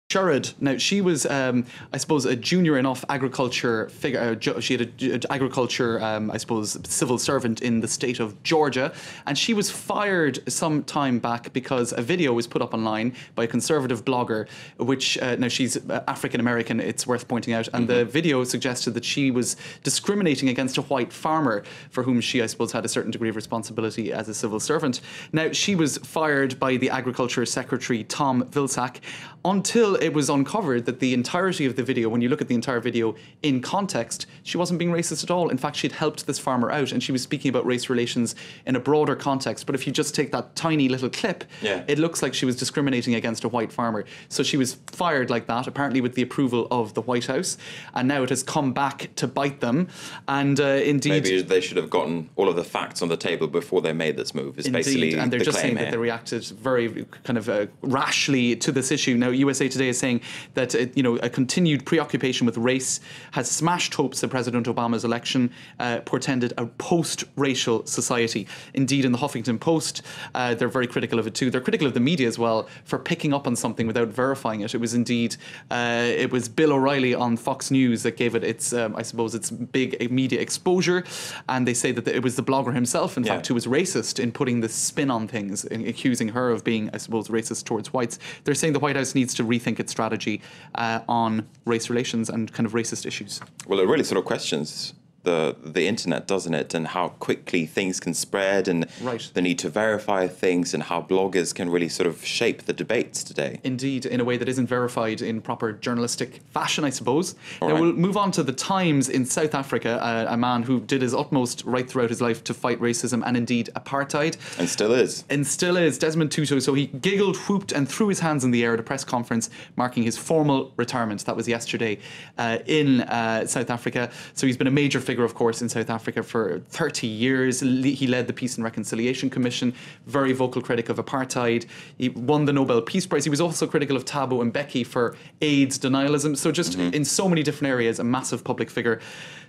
Sherrod. Now, she was, I suppose, a junior enough agriculture figure. She had an agriculture, I suppose, civil servant in the state of Georgia. And she was fired some time back because a video was put up online by a conservative blogger, which, now she's African-American, it's worth pointing out. And the video suggested that she was discriminating against a white farmer for whom she, I suppose, had a certain degree of responsibility as a civil servant. Now, she was fired by the Agriculture Secretary, Tom Vilsack, until it was uncovered that the entirety of the video, when you look at the entire video in context, she wasn't being racist at all. In fact, she'd helped this farmer out and she was speaking about race relations in a broader context. But if you just take that tiny little clip, it looks like she was discriminating against a white farmer. So she was fired like that, apparently with the approval of the White House. And now it has come back to bite them. And indeed... Maybe they should have gotten all of the facts on the table before they made this move, is basically and they're the just saying claim that they reacted very kind of rashly to this issue. Now, USA Today is saying that a continued preoccupation with race has smashed hopes that President Obama's election portended a post-racial society. Indeed, in the Huffington Post, they're very critical of it too. They're critical of the media as well for picking up on something without verifying it. It was indeed, it was Bill O'Reilly on Fox News that gave it its, I suppose, its big media exposure. And they say that it was the blogger himself, in fact, who was racist in putting the spin on things, in accusing her of being, I suppose, racist towards whites. They're saying the White House needs to rethink its strategy on race relations and kind of racist issues. Well, it really sort of questions the internet, doesn't it? And how quickly things can spread and the need to verify things and how bloggers can really sort of shape the debates today. Indeed, in a way that isn't verified in proper journalistic fashion, I suppose. Now we'll move on to the Times in South Africa, a man who did his utmost right throughout his life to fight racism and indeed apartheid. And still is. And still is, Desmond Tutu. So he giggled, whooped and threw his hands in the air at a press conference marking his formal retirement. That was yesterday in South Africa. So he's been a major figure, of course, in South Africa for 30 years. He led the Peace and Reconciliation Commission, very vocal critic of apartheid. He won the Nobel Peace Prize. He was also critical of Thabo Mbeki for AIDS denialism. So just in so many different areas, a massive public figure.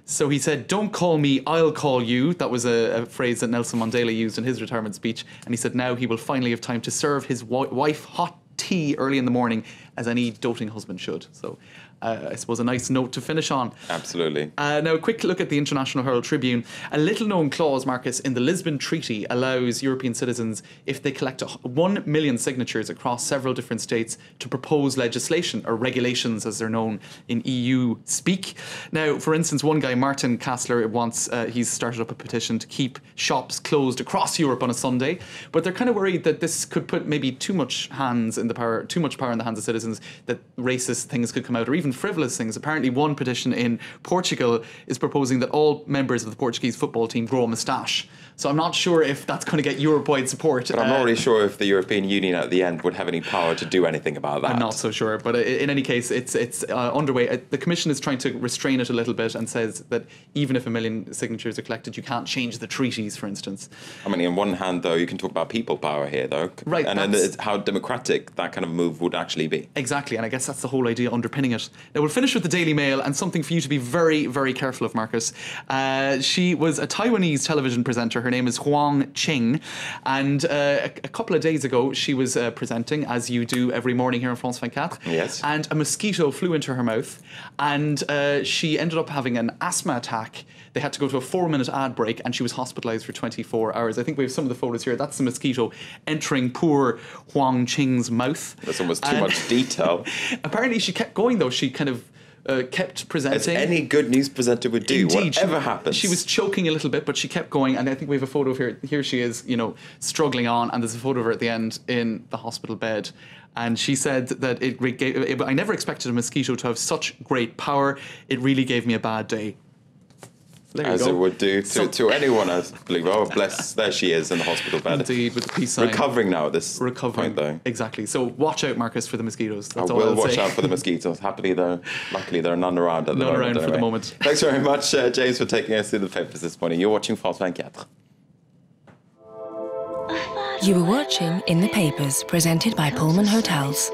So he said, "Don't call me, I'll call you." That was a phrase that Nelson Mandela used in his retirement speech. And he said now he will finally have time to serve his wife hot tea early in the morning, as any doting husband should. So I suppose a nice note to finish on. Absolutely. Now, a quick look at the International Herald Tribune. A little-known clause, Marcus, in the Lisbon Treaty allows European citizens, if they collect 1 million signatures across several different states, to propose legislation, or regulations as they're known in EU speak. Now, for instance, one guy, Martin Kassler, he's started up a petition to keep shops closed across Europe on a Sunday, but they're kind of worried that this could put maybe too much power in the hands of citizens, that racist things could come out, or even frivolous things. Apparently one petition in Portugal is proposing that all members of the Portuguese football team grow a moustache. So I'm not sure if that's going to get Europe-wide support. But I'm not really sure if the European Union at the end would have any power to do anything about that. I'm not so sure. But in any case, it's underway. The Commission is trying to restrain it a little bit and says that even if 1 million signatures are collected, you can't change the treaties, for instance. I mean, on one hand, though, you can talk about people power here, though. Right. And then how democratic that kind of move would actually be. Exactly. And I guess that's the whole idea underpinning it. Now, we'll finish with the Daily Mail and something for you to be very, very careful of, Marcus. She was a Taiwanese television presenter. Her name is Huang Qing. And a couple of days ago, she was presenting, as you do every morning here on France 24. Yes. And a mosquito flew into her mouth. And she ended up having an asthma attack. They had to go to a 4-minute ad break and she was hospitalized for 24 hours. I think we have some of the photos here. That's the mosquito entering poor Huang Qing's mouth. That's almost too much detail. Apparently she kept going, though. She kind of kept presenting. As any good news presenter would do, indeed, whatever happens. She was choking a little bit, but she kept going. And I think we have a photo of her. Here she is, struggling on. And there's a photo of her at the end in the hospital bed. And she said that I never expected a mosquito to have such great power. It really gave me a bad day. As it would do to anyone, I believe. Oh, bless. There she is in the hospital bed. Indeed, with the peace sign. Recovering now at this point, though. Exactly. So watch out, Marcus, for the mosquitoes. That's I all will I'll watch say. out for the mosquitoes. Luckily, there are none around at the moment. None around for the moment. Thanks very much, James, for taking us through the papers this morning. You're watching France 24. You were watching In the Papers, presented by Pullman Hotels.